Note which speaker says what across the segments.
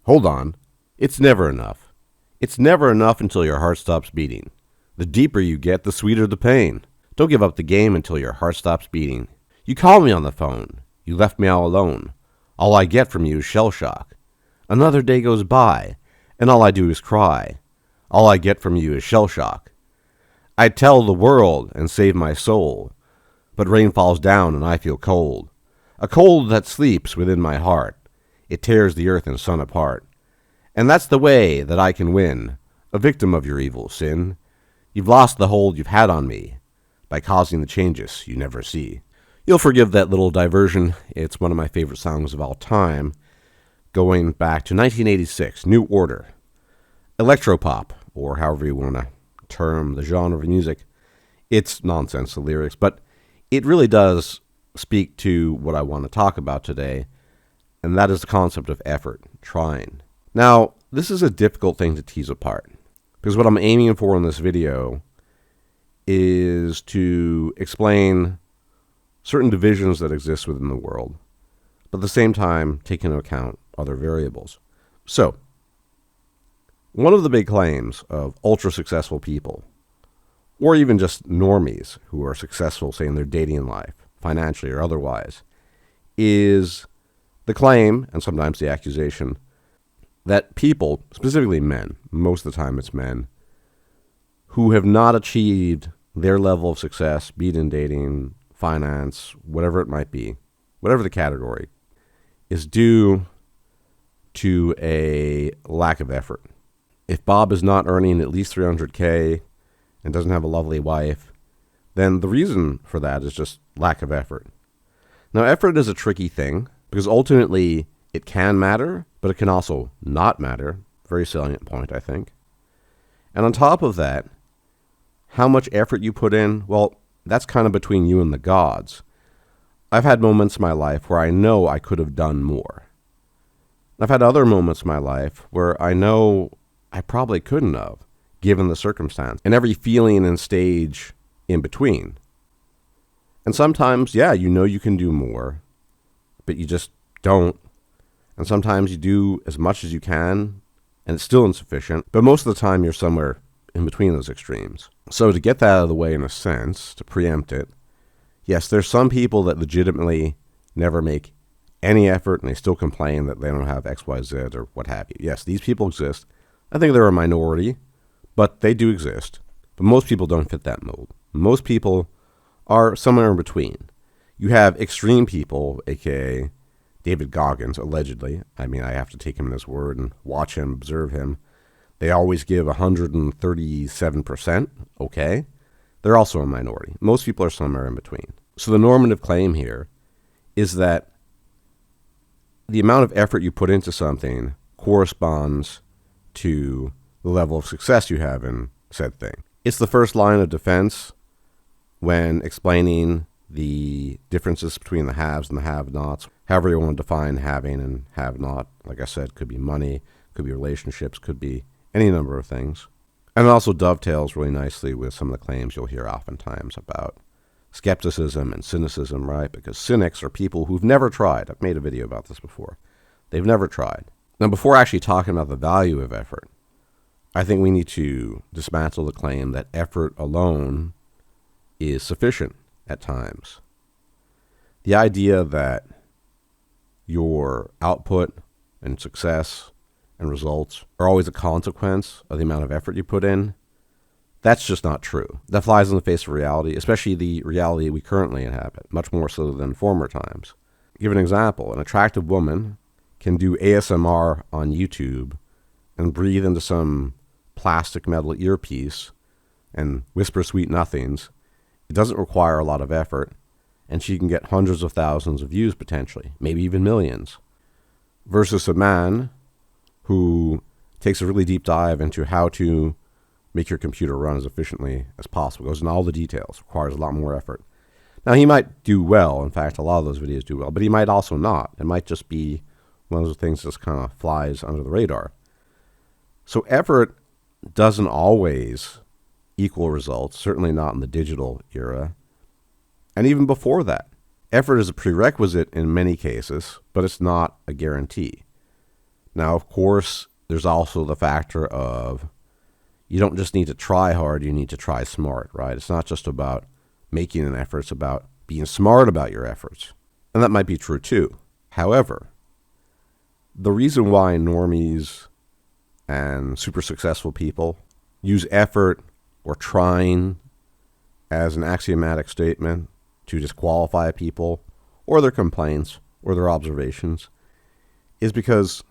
Speaker 1: Hold on. It's never enough. It's never enough until your heart stops beating. The deeper you get, the sweeter the pain. Don't give up the game until your heart stops beating. You called me on the phone. You left me all alone. All I get from you is shell shock. Another day goes by, and all I do is cry. All I get from you is shell shock. I'd tell the world and save my soul, but rain falls down and I feel cold. A cold that sleeps within my heart. It tears the earth and sun apart. And that's the way that I can win, a victim of your evil sin. You've lost the hold you've had on me by causing the changes you never see. You'll forgive that little diversion. It's one of my favorite songs of all time, going back to 1986, New Order. Electropop, or however you want to term the genre of music. It's nonsense, the lyrics, but it really does speak to what I want to talk about today, and that is the concept of effort, trying. Now, this is a difficult thing to tease apart, because what I'm aiming for in this video is to explain certain divisions that exist within the world, but at the same time take into account other variables. So, one of the big claims of ultra-successful people, or even just normies who are successful, say, in their dating life, financially or otherwise, is the claim, and sometimes the accusation, that people, specifically men, most of the time it's men, who have not achieved their level of success, be it in dating, finance, whatever it might be, whatever the category, is due to a lack of effort. If Bob is not earning at least $300K and doesn't have a lovely wife, then the reason for that is just lack of effort. Now, effort is a tricky thing because ultimately it can matter, but it can also not matter. Very salient point, I think. And on top of that, how much effort you put in, well, that's kind of between you and the gods. I've had moments in my life where I know I could have done more. I've had other moments in my life where I know I probably couldn't have, given the circumstance, and every feeling and stage in between. And sometimes, yeah, you know you can do more, but you just don't. And sometimes you do as much as you can, and it's still insufficient, but most of the time you're somewhere in between those extremes. So to get that out of the way in a sense, to preempt it, yes, there's some people that legitimately never make any effort and they still complain that they don't have X, Y, Z or what have you. Yes, these people exist. I think they're a minority, but they do exist. But most people don't fit that mold. Most people are somewhere in between. You have extreme people, aka David Goggins, allegedly. I mean, I have to take him at his word and watch him, observe him. They always give 137%. Okay. They're also a minority. Most people are somewhere in between. So the normative claim here is that the amount of effort you put into something corresponds to the level of success you have in said thing. It's the first line of defense when explaining the differences between the haves and the have-nots. However you want to define having and have-not, like I said, could be money, could be relationships, could be any number of things. And it also dovetails really nicely with some of the claims you'll hear oftentimes about skepticism and cynicism, right? Because cynics are people who've never tried. I've made a video about this before. They've never tried. Now, before actually talking about the value of effort, I think we need to dismantle the claim that effort alone is sufficient at times. The idea that your output and success and results are always a consequence of the amount of effort you put in, that's just not true. That flies in the face of reality, especially the reality we currently inhabit, much more so than former times. Give an example. An attractive woman can do ASMR on YouTube and breathe into some plastic metal earpiece and whisper sweet nothings. It doesn't require a lot of effort, and she can get hundreds of thousands of views potentially, maybe even millions. Versus a man who takes a really deep dive into how to make your computer run as efficiently as possible, goes into all the details, requires a lot more effort. Now, he might do well. In fact, a lot of those videos do well, but he might also not. It might just be one of those things that just kind of flies under the radar. So effort doesn't always equal results, certainly not in the digital era. And even before that, effort is a prerequisite in many cases, but it's not a guarantee. Now, of course, there's also the factor of you don't just need to try hard, you need to try smart, right? It's not just about making an effort, it's about being smart about your efforts. And that might be true too. However, the reason why normies and super successful people use effort or trying as an axiomatic statement to disqualify people or their complaints or their observations is because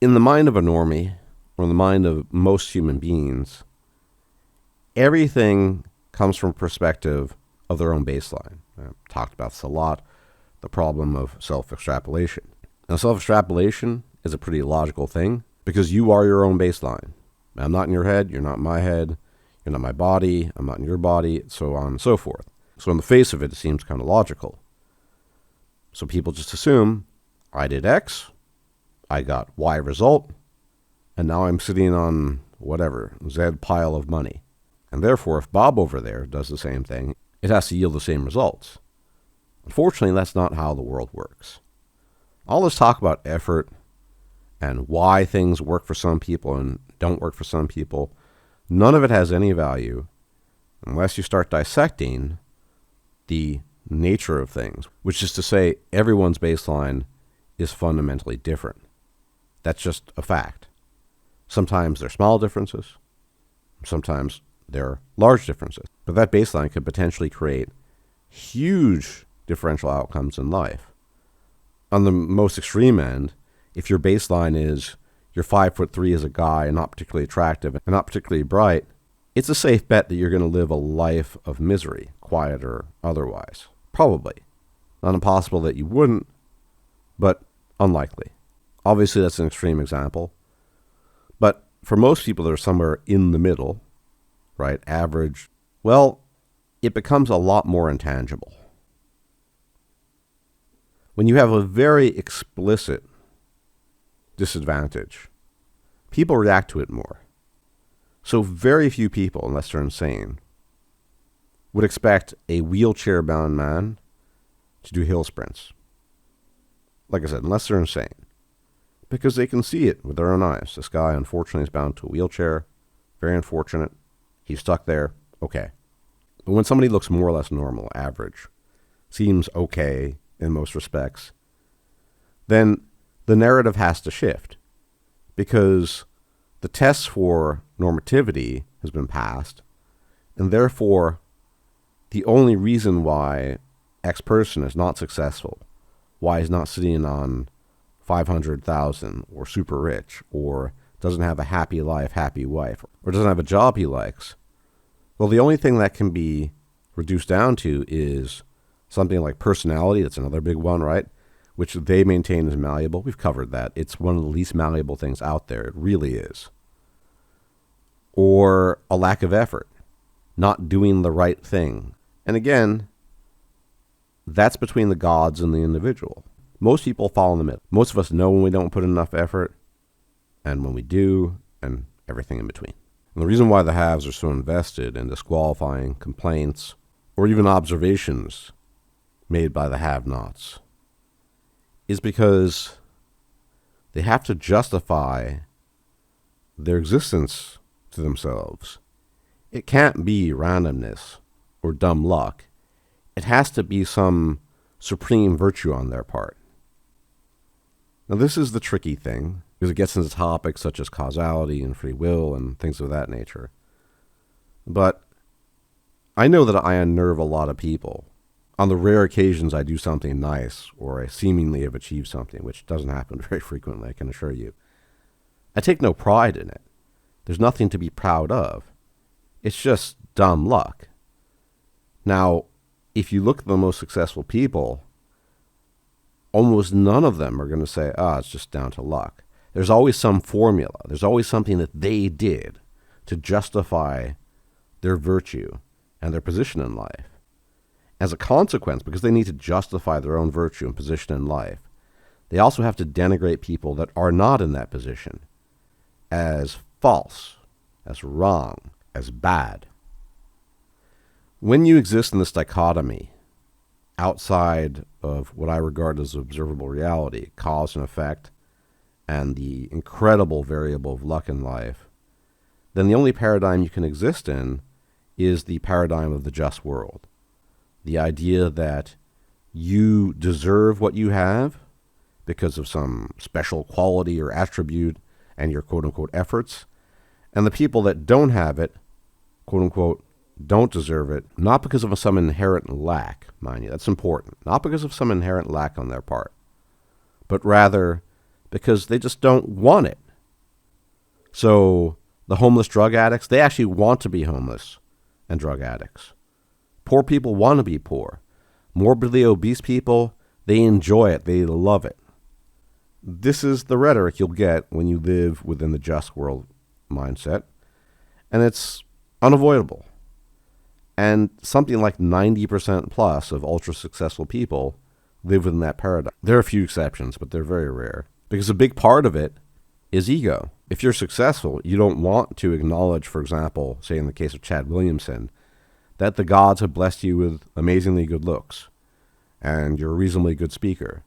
Speaker 1: in the mind of a normie, or in the mind of most human beings, everything comes from perspective of their own baseline. I've talked about this a lot, the problem of self-extrapolation. Now, self-extrapolation is a pretty logical thing because you are your own baseline. I'm not in your head, you're not in my head, you're not my body, I'm not in your body, so on and so forth. So on the face of it, it seems kind of logical. So people just assume, I did X, I got Y result, and now I'm sitting on whatever, Z pile of money. And therefore, if Bob over there does the same thing, it has to yield the same results. Unfortunately, that's not how the world works. All this talk about effort and why things work for some people and don't work for some people, none of it has any value unless you start dissecting the nature of things, which is to say everyone's baseline is fundamentally different. That's just a fact. Sometimes they're small differences. Sometimes they're large differences. But that baseline could potentially create huge differential outcomes in life. On the most extreme end, if your baseline is you're 5'3" as a guy and not particularly attractive and not particularly bright, it's a safe bet that you're going to live a life of misery, quiet or otherwise. Probably. Not impossible that you wouldn't, but unlikely. Obviously, that's an extreme example. But for most people that are somewhere in the middle, right, average, well, it becomes a lot more intangible. When you have a very explicit disadvantage, people react to it more. So very few people, unless they're insane, would expect a wheelchair-bound man to do hill sprints. Like I said, unless they're insane. Because they can see it with their own eyes. This guy, unfortunately, is bound to a wheelchair. Very unfortunate. He's stuck there. Okay. But when somebody looks more or less normal, average, seems okay in most respects, then the narrative has to shift. Because the test for normativity has been passed, and therefore the only reason why X person is not successful, why he's not sitting on 500,000 or super rich or doesn't have a happy life, happy wife, or doesn't have a job he likes, well, the only thing that can be reduced down to is something like personality. That's another big one, right? Which they maintain is malleable. We've covered that. It's one of the least malleable things out there. It really is. Or a lack of effort, not doing the right thing. And again, that's between the gods and the individual. Most people fall in the middle. Most of us know when we don't put enough effort, and when we do, and everything in between. And the reason why the haves are so invested in disqualifying complaints or even observations made by the have-nots is because they have to justify their existence to themselves. It can't be randomness or dumb luck. It has to be some supreme virtue on their part. Now, this is the tricky thing, because it gets into topics such as causality and free will and things of that nature. But I know that I unnerve a lot of people. On the rare occasions I do something nice, or I seemingly have achieved something, which doesn't happen very frequently, I can assure you, I take no pride in it. There's nothing to be proud of. It's just dumb luck. Now, if you look at the most successful people, almost none of them are going to say, it's just down to luck. There's always some formula. There's always something that they did to justify their virtue and their position in life. As a consequence, because they need to justify their own virtue and position in life, they also have to denigrate people that are not in that position as false, as wrong, as bad. When you exist in this dichotomy, outside of what I regard as observable reality, cause and effect, and the incredible variable of luck in life, then the only paradigm you can exist in is the paradigm of the just world. The idea that you deserve what you have because of some special quality or attribute and your quote-unquote efforts, and the people that don't have it, quote-unquote, don't deserve it, not because of some inherent lack, mind you, that's important, not because of some inherent lack on their part, but rather because they just don't want it. So the homeless drug addicts, they actually want to be homeless and drug addicts. Poor people want to be poor. Morbidly obese people, they enjoy it. They love it. This is the rhetoric you'll get when you live within the just world mindset, and it's unavoidable. And something like 90% plus of ultra-successful people live within that paradigm. There are a few exceptions, but they're very rare, because a big part of it is ego. If you're successful, you don't want to acknowledge, for example, say in the case of Chad Williamson, that the gods have blessed you with amazingly good looks, and you're a reasonably good speaker,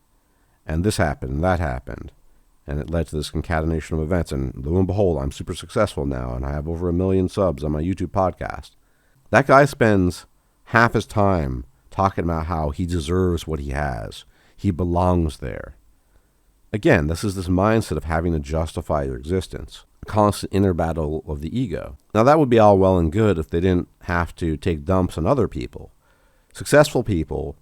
Speaker 1: and this happened, and that happened, and it led to this concatenation of events, and lo and behold, I'm super successful now, and I have over 1 million subs on my YouTube podcast. That guy spends half his time talking about how he deserves what he has. He belongs there. Again, this is this mindset of having to justify your existence, a constant inner battle of the ego. Now, that would be all well and good if they didn't have to take dumps on other people. Successful people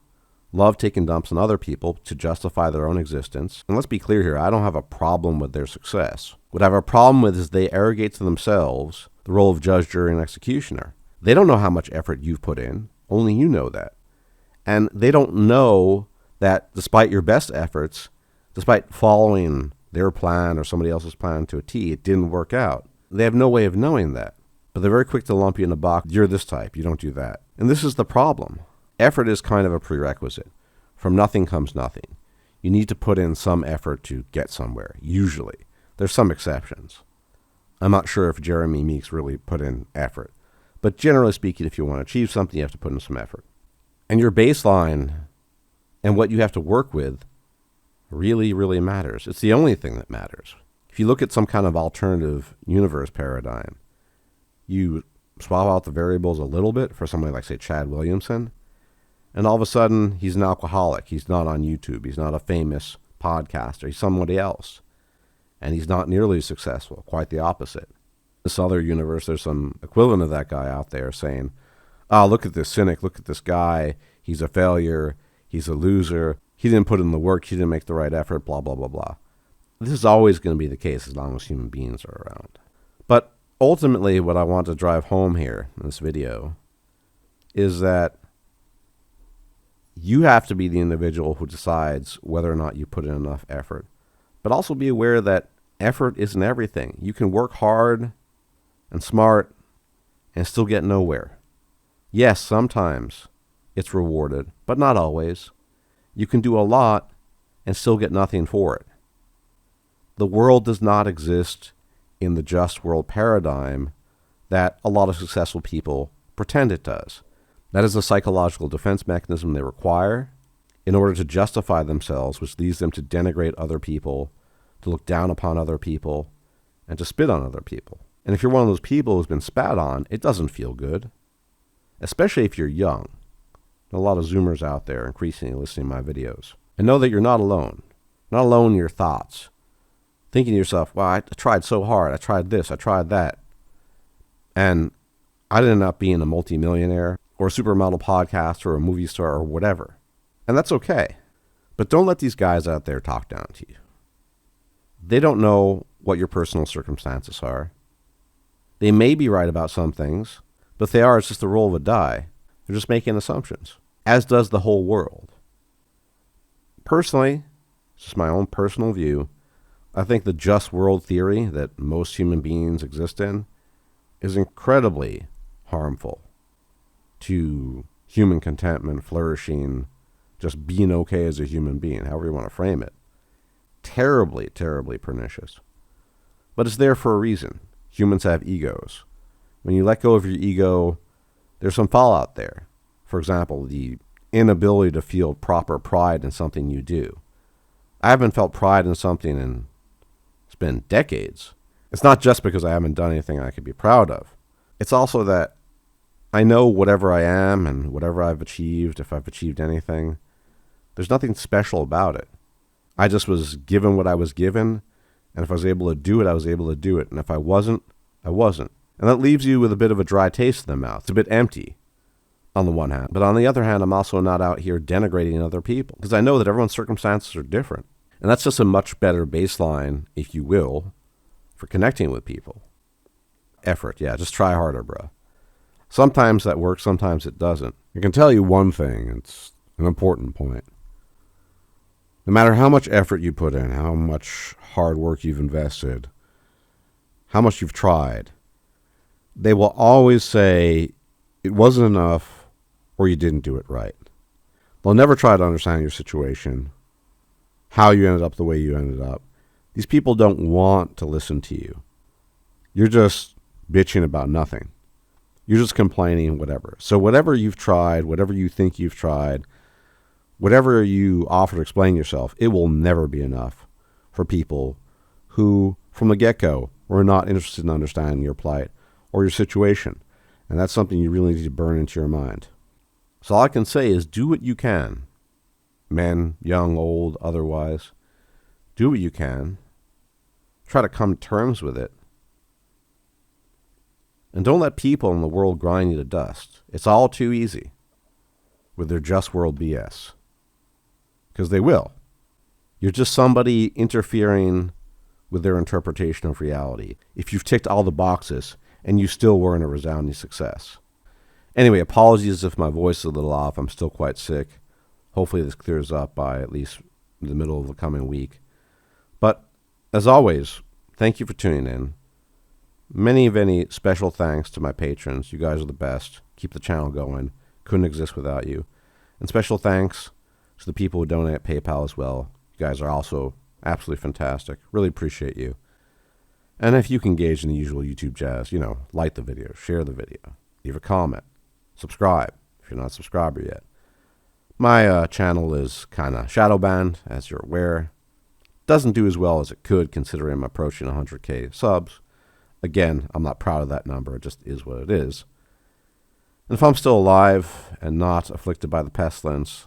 Speaker 1: love taking dumps on other people to justify their own existence. And let's be clear here, I don't have a problem with their success. What I have a problem with is they arrogate to themselves the role of judge, jury, and executioner. They don't know how much effort you've put in. Only you know that. And they don't know that despite your best efforts, despite following their plan or somebody else's plan to a T, it didn't work out. They have no way of knowing that. But they're very quick to lump you in a box. You're this type. You don't do that. And this is the problem. Effort is kind of a prerequisite. From nothing comes nothing. You need to put in some effort to get somewhere, usually. There's some exceptions. I'm not sure if Jeremy Meeks really put in effort. But generally speaking, if you want to achieve something, you have to put in some effort. And your baseline and what you have to work with really, really matters. It's the only thing that matters. If you look at some kind of alternative universe paradigm, you swap out the variables a little bit for somebody like, say, Chad Williamson, and all of a sudden, he's an alcoholic. He's not on YouTube. He's not a famous podcaster. He's somebody else. And he's not nearly as successful. Quite the opposite. This other universe, there's some equivalent of that guy out there saying, oh, look at this cynic. Look at this guy. He's a failure. He's a loser. He didn't put in the work. He didn't make the right effort, blah, blah, blah, blah. This is always going to be the case as long as human beings are around. But ultimately, what I want to drive home here in this video is that you have to be the individual who decides whether or not you put in enough effort. But also be aware that effort isn't everything. You can work hard and smart and still get nowhere. Yes, sometimes it's rewarded, but not always. You can do a lot and still get nothing for it. The world does not exist in the just world paradigm that a lot of successful people pretend it does. That is a psychological defense mechanism they require in order to justify themselves, which leads them to denigrate other people, to look down upon other people, and to spit on other people. And if you're one of those people who's been spat on, it doesn't feel good, especially if you're young. There are a lot of Zoomers out there increasingly listening to my videos. And know that you're not alone. Not alone in your thoughts. Thinking to yourself, well, I tried so hard. I tried this. I tried that. And I ended up being a multimillionaire or a supermodel podcaster or a movie star or whatever. And that's okay. But don't let these guys out there talk down to you. They don't know what your personal circumstances are. They may be right about some things, but if they are, it's just the roll of a die. They're just making assumptions, as does the whole world. Personally, it's just my own personal view, I think the just world theory that most human beings exist in is incredibly harmful to human contentment, flourishing, just being okay as a human being, however you want to frame it. Terribly, terribly pernicious. But it's there for a reason. Humans have egos. When you let go of your ego, there's some fallout there. For example, the inability to feel proper pride in something you do. I haven't felt pride in something in It's been decades. It's not just because I haven't done anything I could be proud of. It's also that I know whatever I am and whatever I've achieved, if I've achieved anything, there's nothing special about it. I just was given what I was given, and if I was able to do it, I was able to do it. And if I wasn't, I wasn't. And that leaves you with a bit of a dry taste in the mouth. It's a bit empty on the one hand. But on the other hand, I'm also not out here denigrating other people because I know that everyone's circumstances are different. And that's just a much better baseline, if you will, for connecting with people. Effort, yeah, just try harder, bro. Sometimes that works, sometimes it doesn't. I can tell you one thing, it's an important point. No matter how much effort you put in, how much hard work you've invested, how much you've tried, they will always say it wasn't enough or you didn't do it right. They'll never try to understand your situation, how you ended up the way you ended up. These people don't want to listen to you. You're just bitching about nothing. You're just complaining, whatever. So whatever you've tried, whatever you think you've tried, whatever you offer to explain yourself, it will never be enough for people who, from the get-go, were not interested in understanding your plight or your situation. And that's something you really need to burn into your mind. So all I can say is do what you can. Men, young, old, otherwise. Do what you can. Try to come to terms with it. And don't let people in the world grind you to dust. It's all too easy with their just world BS. Because they will. You're just somebody interfering with their interpretation of reality. If you've ticked all the boxes and you still weren't a resounding success. Anyway, apologies if my voice is a little off. I'm still quite sick. Hopefully this clears up by at least the middle of the coming week. But as always, thank you for tuning in. Many special thanks to my patrons. You guys are the best. Keep the channel going. Couldn't exist without you. And special thanks to the people who donate at PayPal as well. You guys are also absolutely fantastic. Really appreciate you. And if you can engage in the usual YouTube jazz, like the video, share the video, leave a comment, subscribe if you're not a subscriber yet. My channel is kind of shadow banned, as you're aware. Doesn't do as well as it could considering I'm approaching 100K subs. Again, I'm not proud of that number. It just is what it is. And if I'm still alive and not afflicted by the pestilence,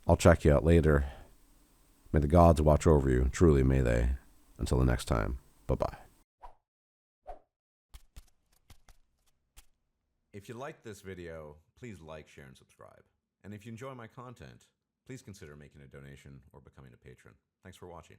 Speaker 1: I'll check you out later. May the gods watch over you. Truly may they. Until the next time. Bye-bye. If you liked this video, please like, share, and subscribe. And if you enjoy my content, please consider making a donation or becoming a patron. Thanks for watching.